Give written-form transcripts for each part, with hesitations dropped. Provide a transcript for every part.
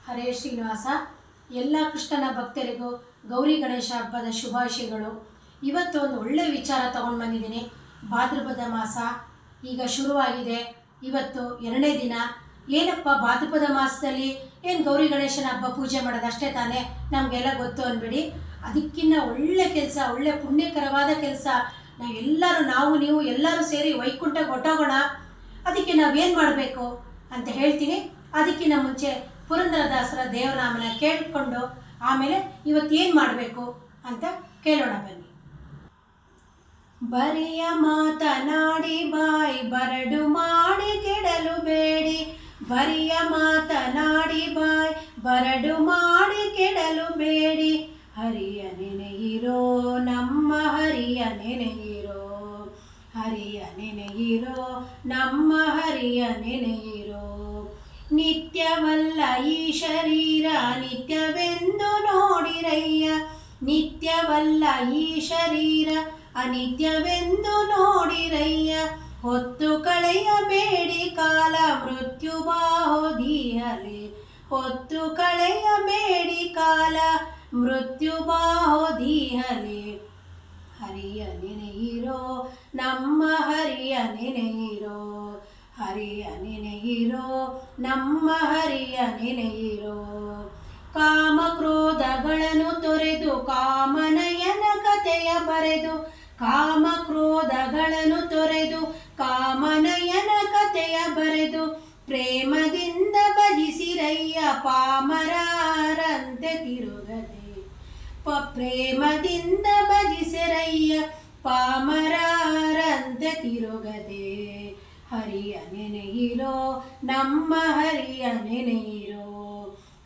ಹರೇ ಶ್ರೀನಿವಾಸ. ಎಲ್ಲ ಕೃಷ್ಣನ ಭಕ್ತರಿಗೂ ಗೌರಿ ಗಣೇಶ ಹಬ್ಬದ ಶುಭಾಶಯಗಳು. ಇವತ್ತು ಒಂದು ಒಳ್ಳೆಯ ವಿಚಾರ ತಗೊಂಡು ಬಂದಿದ್ದೀನಿ. ಭಾದ್ರಪದ ಮಾಸ ಈಗ ಶುರುವಾಗಿದೆ. ಇವತ್ತು 2ನೇ ದಿನ. ಏನಪ್ಪ ಭಾದ್ರಪದ ಮಾಸದಲ್ಲಿ ಏನು ಗೌರಿ ಗಣೇಶನ ಹಬ್ಬ ಪೂಜೆ ಮಾಡೋದು ಅಷ್ಟೇ ತಾನೇ, ನಮಗೆಲ್ಲ ಗೊತ್ತು ಅಂದ್ಬಿಡಿ. ಅದಕ್ಕಿಂತ ಒಳ್ಳೆ ಕೆಲಸ, ಒಳ್ಳೆ ಪುಣ್ಯಕರವಾದ ಕೆಲಸ. ನಾವು ನೀವು ಎಲ್ಲರೂ ಸೇರಿ ವೈಕುಂಠಕ್ಕೆ ಹೊಟ್ಟೋಗೋಣ. ಅದಕ್ಕೆ ನಾವೇನು ಮಾಡಬೇಕು ಅಂತ ಹೇಳ್ತೀನಿ. ಅದಕ್ಕಿಂತ ಮುಂಚೆ ಪುರಂದರದಾಸರ ದೇವನಾಮನ ಕೇಳಿಕೊಂಡು ಆಮೇಲೆ ಇವತ್ತೇನು ಮಾಡಬೇಕು ಅಂತ ಕೇಳೋಣ ಬನ್ನಿ. ಬರಿಯ ಮಾತನಾಡಿ ಬಾಯಿ ಬರಡು ಮಾಡಿ ಕೆಡಲು ಬೇಡಿ. ಬರಿಯ ಮಾತನಾಡಿ ಬಾಯಿ ಬರಡು ಮಾಡಿ ಕೆಡಲು ಬೇಡಿ. ಹರಿಯ ನೆನೆಯಿರೋ ನಮ್ಮ ಹರಿಯ ನೆನೆಯಿರೋ, ಹರಿಯ ನೆನೆಯಿರೋ ನಮ್ಮ ಹರಿಯ ನೆನೆಯಿರೋ. ನಿತ್ಯವಲ್ಲ ಈ ಶರೀರ ನಿತ್ಯವೆಂದು ನೋಡಿರಯ್ಯ. ನಿತ್ಯವಲ್ಲ ಈ ಶರೀರ ಅನಿತ್ಯವೆಂದು ನೋಡಿರಯ್ಯ. ಹೊತ್ತು ಕಳೆಯಬೇಡಿ ಕಾಲ ಮೃತ್ಯು ಬಾಹೋದಿಹಲೆ. ಹೊತ್ತು ಕಳೆಯಬೇಡಿ ಕಾಲ ಮೃತ್ಯು ಬಾಹೋದಿಹಲೆ. ಹರಿಯ ನೆನೆಯಿರೋ ನಮ್ಮ ಹರಿಯ ನೆನೆಯಿರೋ, ಹರಿಯ ನೆನೆಯಿರೋ ನಮ್ಮ ಹರಿಯ ನೆನೆಯಿರೋ. ಕಾಮ ಕ್ರೋಧಗಳನ್ನು ತೊರೆದು ಕಾಮನಯನ ಕಥೆಯ ಬರೆದು. ಕಾಮ ಕ್ರೋಧಗಳನ್ನು ತೊರೆದು ಕಾಮನಯನ ಕಥೆಯ ಬರೆದು. ಪ್ರೇಮದಿಂದ ಭಜಿಸಿರಯ್ಯ ಪಾಮರರಂತೆ ತಿರುಗದೆ. ಪ್ರೇಮದಿಂದ ಭಜಿಸಿರಯ್ಯ ಪಾಮರರಂತೆ ತಿರುಗದೆ. ಹರಿಯ ನೆನೆಯಿರೋ ನಮ್ಮ ಹರಿಯ ನೆನೆಯಿರೋ,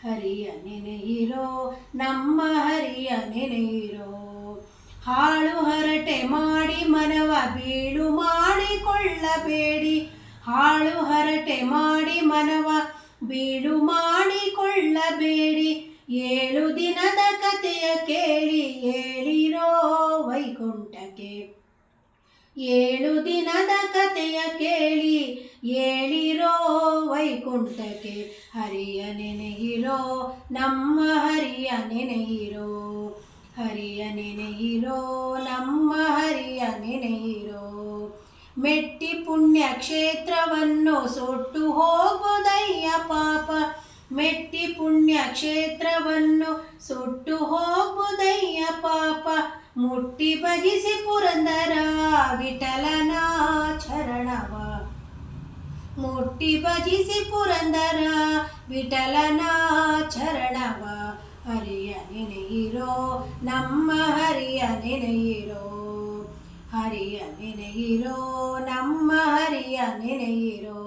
ಹರಿಯ ನೆನೆಯಿರೋ ನಮ್ಮ ಹರಿಯ ನೆನೆಯಿರೋ. ಹಾಳು ಹರಟೆ ಮಾಡಿ ಮನವ ಬೀಳು ಮಾಡಿಕೊಳ್ಳಬೇಡಿ. ಹಾಳು ಹರಟೆ ಮಾಡಿ ಮನವ ಬೀಳು ಮಾಡಿಕೊಳ್ಳಬೇಡಿ. 7 ದಿನದ ಕಥೆಯ ಕೇಳಿ ಏಳಿರೋ ವೈಕುಂಠಕ್ಕೆ. 7 ದಿನದ ಕಥೆಯ ಕೇಳಿ ಏಳಿರೋ ವೈಕುಂಠಕ್ಕೆ. ಹರಿಯ ನೆನೆಯಿರೋ ನಮ್ಮ ಹರಿಯ ನೆನೆಯಿರೋ, ಹರಿಯ ನೆನೆಯಿರೋ ನಮ್ಮ ಹರಿಯ ನೆನೆಯಿರೋ. ಮೆಟ್ಟಿ ಪುಣ್ಯ ಕ್ಷೇತ್ರವನ್ನು ಸುಟ್ಟು ಹೋಗುವುದಯ್ಯ ಪಾಪ. ಮೆಟ್ಟಿ ಪುಣ್ಯ ಕ್ಷೇತ್ರವನ್ನು ಸುಟ್ಟು ಹೋಗುವುದಯ್ಯ ಪಾಪ. ಮುಟ್ಟಿ ಭಜಿಸಿ ಪುರಂದರ ವಿಠಲನ ಚರಣವ. ಮುಟ್ಟಿ ಭಜಿಸಿ ಪುರಂದರ ವಿಠಲನ ಚರಣವ. ಹರಿಯ ನೆನೆಯಿರೋ ನಮ್ಮ ಹರಿಯ ನೆನೆಯಿರೋ, ಹರಿಯ ನೆನೆಯಿರೋ ನಮ್ಮ ಹರಿಯ ನೆನೆಯಿರೋ.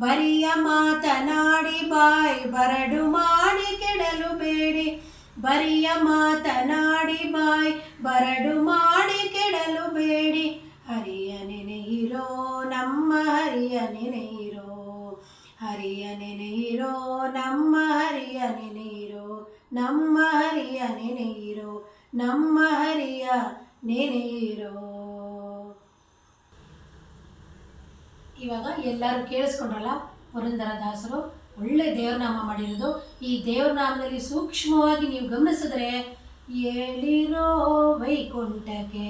ಬರಿಯ ಮಾತನಾಡಿ ಬಾಯಿ ಬರಡು ಮಾಡಿ ಕೆಡಲು ಬೇಡಿ. ಬರಿಯ ಮಾತನಾಡಿ ಬಾಯಿ ಬರಡು ಮಾಡಿ ಕೆಡಲು ಬೇಡಿ. ಹರಿಯ ನೆನೆಯಿರೋ ನಮ್ಮ ಹರಿಯ ನೆನೆಯಿರೋ, ಹರಿಯ ನೆನೆಯಿರೋ ನಮ್ಮ ಹರಿಯ ನೆನೆಯಿರೋ, ನಮ್ಮ ಹರಿಯ ನೆನೆಯಿರೋ, ನಮ್ಮ ಹರಿಯ ನೆನೆಯಿರೋ. ಇವಾಗ ಎಲ್ಲರೂ ಕೇಳಿಸ್ಕೊಂಡ್ರಲ್ಲ, ಪುರಂದರದಾಸರು ಒಳ್ಳೆ ದೇವರನಾಮ ಮಾಡಿರೋದು. ಈ ದೇವರನಾಮದಲ್ಲಿ ಸೂಕ್ಷ್ಮವಾಗಿ ನೀವು ಗಮನಿಸಿದ್ರೆ, ಏಳಿರೋ ವೈಕುಂಠಕ್ಕೆ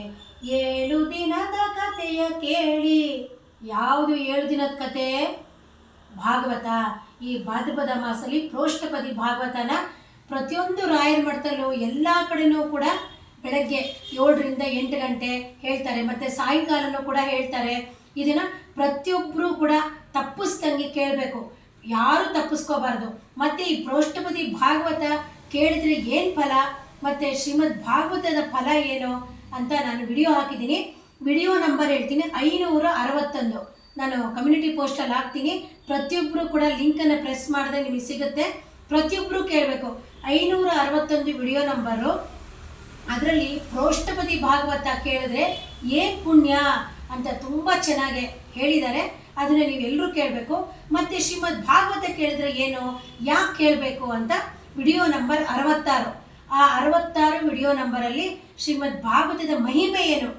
7 ದಿನದ ಕಥೆಯ ಕೇಳಿ. ಯಾವುದು 7 ದಿನದ ಕತೆ? ಭಾಗವತ. ಈ ಭಾದ್ರಪದ ಮಾಸದಲ್ಲಿ ಪ್ರೋಷ್ಠಪದಿ ಭಾಗವತನ ಪ್ರತಿಯೊಂದು ರಾಯರ ಮಠದಲ್ಲೂ ಎಲ್ಲ ಕಡೆನೂ ಕೂಡ ಬೆಳಗ್ಗೆ 7ರಿಂದ 8 ಗಂಟೆ ಹೇಳ್ತಾರೆ, ಮತ್ತು ಸಾಯಂಕಾಲನೂ ಕೂಡ ಹೇಳ್ತಾರೆ. ಇದನ್ನು ಪ್ರತಿಯೊಬ್ಬರೂ ಕೂಡ ತಪ್ಪಿಸ್ದಂಗೆ ಕೇಳಬೇಕು, ಯಾರೂ ತಪ್ಪಿಸ್ಕೋಬಾರ್ದು. ಮತ್ತು ಈ ಪ್ರೋಷ್ಠಪದಿ ಭಾಗವತ ಕೇಳಿದ್ರೆ ಏನು ಫಲ, ಮತ್ತು ಶ್ರೀಮದ್ ಭಾಗವತದ ಫಲ ಏನು ಅಂತ ನಾನು ವಿಡಿಯೋ ಹಾಕಿದ್ದೀನಿ. ವಿಡಿಯೋ ನಂಬರ್ ಹೇಳ್ತೀನಿ, 561. ನಾನು ಕಮ್ಯುನಿಟಿ ಪೋಸ್ಟಲ್ಲಿ ಹಾಕ್ತೀನಿ. ಪ್ರತಿಯೊಬ್ಬರು ಕೂಡ ಲಿಂಕನ್ನು ಪ್ರೆಸ್ ಮಾಡಿದ್ರೆ ನಿಮಗೆ ಸಿಗುತ್ತೆ. ಪ್ರತಿಯೊಬ್ಬರು ಕೇಳಬೇಕು. 561 ವಿಡಿಯೋ ನಂಬರು. ಅದರಲ್ಲಿ ಪ್ರೋಷ್ಠಪದಿ ಭಾಗವತ ಕೇಳಿದ್ರೆ ಏನು ಪುಣ್ಯ ಅಂತ ತುಂಬ ಚೆನ್ನಾಗಿ ಹೇಳಿದ್ದಾರೆ. ಅದನ್ನು ನೀವೆಲ್ಲರೂ ಕೇಳಬೇಕು. ಮತ್ತು ಶ್ರೀಮದ್ ಭಾಗವತ ಕೇಳಿದ್ರೆ ಏನು, ಯಾಕೆ ಕೇಳಬೇಕು ಅಂತ ವಿಡಿಯೋ ನಂಬರ್ 66. ಆ 66 ವಿಡಿಯೋ ನಂಬರಲ್ಲಿ ಶ್ರೀಮದ್ ಭಾಗವತದ ಮಹಿಮೆ ಏನು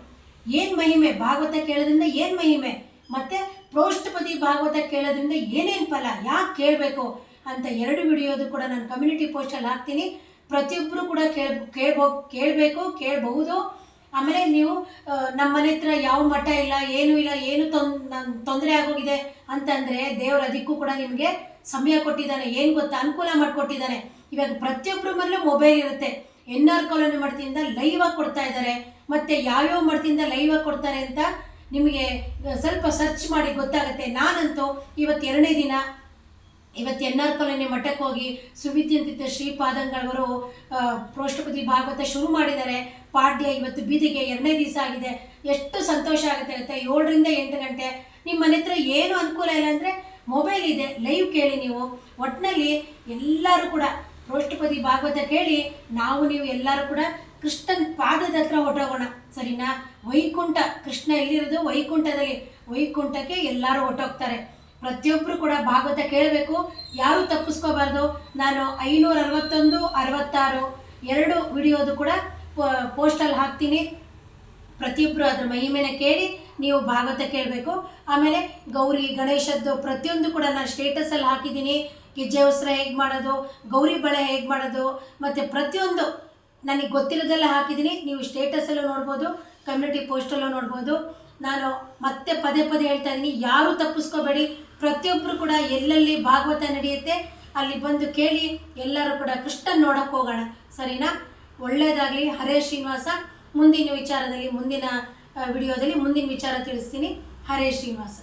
ಮಹಿಮೆ, ಭಾಗವತ ಕೇಳೋದ್ರಿಂದ ಏನು ಮಹಿಮೆ, ಮತ್ತು ಪ್ರೋಷ್ಠಪದಿ ಭಾಗವತ ಕೇಳೋದ್ರಿಂದ ಏನೇನು ಫಲ, ಯಾಕೆ ಕೇಳಬೇಕು ಅಂತ 2 ವಿಡಿಯೋದು ಕೂಡ ನಾನು ಕಮ್ಯುನಿಟಿ ಪೋಸ್ಟಲ್ಲಿ ಹಾಕ್ತೀನಿ. ಪ್ರತಿಯೊಬ್ಬರು ಕೂಡ ಕೇಳಬೇಕು, ಕೇಳಬಹುದು. ಆಮೇಲೆ ನೀವು ನಮ್ಮ ಮನೆ ಹತ್ರ ಯಾವ ಮಠ ಇಲ್ಲ, ಏನೂ ಇಲ್ಲ, ಏನು ತೊಂದರೆ ಆಗೋಗಿದೆ ಅಂತಂದರೆ ದೇವರು ಅದಕ್ಕೂ ಕೂಡ ನಿಮಗೆ ಸಮಯ ಕೊಟ್ಟಿದ್ದಾನೆ. ಏನು ಗೊತ್ತಾ, ಅನುಕೂಲ ಮಾಡಿಕೊಟ್ಟಿದ್ದಾನೆ. ಇವಾಗ ಪ್ರತಿಯೊಬ್ಬರ ಮನೇಲೂ ಮೊಬೈಲ್ ಇರುತ್ತೆ. NR ಕಾಲೋನಿ ಮಠದಿಂದ ಲೈವ್ ಆಗಿ ಕೊಡ್ತಾ ಇದ್ದಾರೆ. ಮತ್ತು ಯಾವ್ಯಾವ ಮಠದಿಂದ ಲೈವ್ ಆಗಿ ಕೊಡ್ತಾರೆ ಅಂತ ನಿಮಗೆ ಸ್ವಲ್ಪ ಸರ್ಚ್ ಮಾಡಿ ಗೊತ್ತಾಗುತ್ತೆ. ನಾನಂತೂ ಇವತ್ತು 2ನೇ ದಿನ ಇವತ್ತು NR ಕಾಲೋನಿ ಮಠಕ್ಕೆ ಹೋಗಿ ಸುವಿದ್ಯಂತಿತ ಶ್ರೀಪಾದಂಗಳವರು ಪ್ರೋಷ್ಠಪತಿ ಭಾಗವತ ಶುರು ಮಾಡಿದ್ದಾರೆ. ಪಾಡ್ಯ ಇವತ್ತು ಬೀದಿಗೆ 2ನೇ ದಿವಸ ಆಗಿದೆ. ಎಷ್ಟು ಸಂತೋಷ ಆಗುತ್ತೆ ಗೊತ್ತಾ. 7ರಿಂದ 8 ಗಂಟೆ ನಿಮ್ಮ ಮನೆ ಹತ್ರ ಏನು ಅನುಕೂಲ ಇಲ್ಲ ಅಂದರೆ ಮೊಬೈಲ್ ಇದೆ, ಲೈವ್ ಕೇಳಿ ನೀವು. ಒಟ್ಟಿನಲ್ಲಿ ಎಲ್ಲರೂ ಕೂಡ ಪ್ರೋಷ್ಠಪತಿ ಭಾಗವತ ಕೇಳಿ ನಾವು ನೀವು ಎಲ್ಲರೂ ಕೂಡ ಕೃಷ್ಣನ ಪಾದದ ಹತ್ರ ಹೊಟ್ಟೋಗೋಣ, ಸರಿನಾ? ವೈಕುಂಠ, ಕೃಷ್ಣ ಎಲ್ಲಿರೋದು ವೈಕುಂಠದಲ್ಲಿ, ವೈಕುಂಠಕ್ಕೆ ಎಲ್ಲರೂ ಹೊಟ್ಟೋಗ್ತಾರೆ. ಪ್ರತಿಯೊಬ್ಬರು ಕೂಡ ಭಾಗವತ ಕೇಳಬೇಕು, ಯಾರೂ ತಪ್ಪಿಸ್ಕೋಬಾರ್ದು. ನಾನು 561, 66 2 ವಿಡಿಯೋದು ಕೂಡ ಪೋಸ್ಟಲ್ಲಿ ಹಾಕ್ತೀನಿ. ಪ್ರತಿಯೊಬ್ಬರು ಅದ್ರ ಮಹಿಮೆನ ಕೇಳಿ ನೀವು ಭಾಗವತ ಕೇಳಬೇಕು. ಆಮೇಲೆ ಗೌರಿ ಗಣೇಶದ್ದು ಪ್ರತಿಯೊಂದು ಕೂಡ ನಾನು ಸ್ಟೇಟಸಲ್ಲಿ ಹಾಕಿದ್ದೀನಿ. ಗೆಜ್ಜೆ ವಸ್ತ್ರ ಹೇಗೆ ಮಾಡೋದು, ಗೌರಿ ಬಳೆ ಹೇಗೆ ಮಾಡೋದು, ಮತ್ತು ಪ್ರತಿಯೊಂದು ನನಗೆ ಗೊತ್ತಿರೋದೆಲ್ಲ ಹಾಕಿದ್ದೀನಿ. ನೀವು ಸ್ಟೇಟಸಲ್ಲೂ ನೋಡ್ಬೋದು, ಕಮ್ಯುನಿಟಿ ಪೋಸ್ಟಲ್ಲೂ ನೋಡ್ಬೋದು. ನಾನು ಮತ್ತೆ ಪದೇ ಪದೇ ಹೇಳ್ತಾ ಇದ್ದೀನಿ, ಯಾರೂ ತಪ್ಪಿಸ್ಕೋಬೇಡಿ. ಪ್ರತಿಯೊಬ್ಬರು ಕೂಡ ಎಲ್ಲೆಲ್ಲಿ ಭಾಗವತ ನಡೆಯುತ್ತೆ ಅಲ್ಲಿ ಬಂದು ಕೇಳಿ ಎಲ್ಲರೂ ಕೂಡ ಕೃಷ್ಣನ ನೋಡೋಕ್ಕೆ ಹೋಗೋಣ, ಸರಿನಾ? ಒಳ್ಳೆಯದಾಗಲಿ. ಹರೇ ಶ್ರೀನಿವಾಸ. ಮುಂದಿನ ವಿಚಾರದಲ್ಲಿ ಮುಂದಿನ ವಿಡಿಯೋದಲ್ಲಿ ಮುಂದಿನ ವಿಚಾರ ತಿಳಿಸ್ತೀನಿ. ಹರೇ ಶ್ರೀನಿವಾಸ.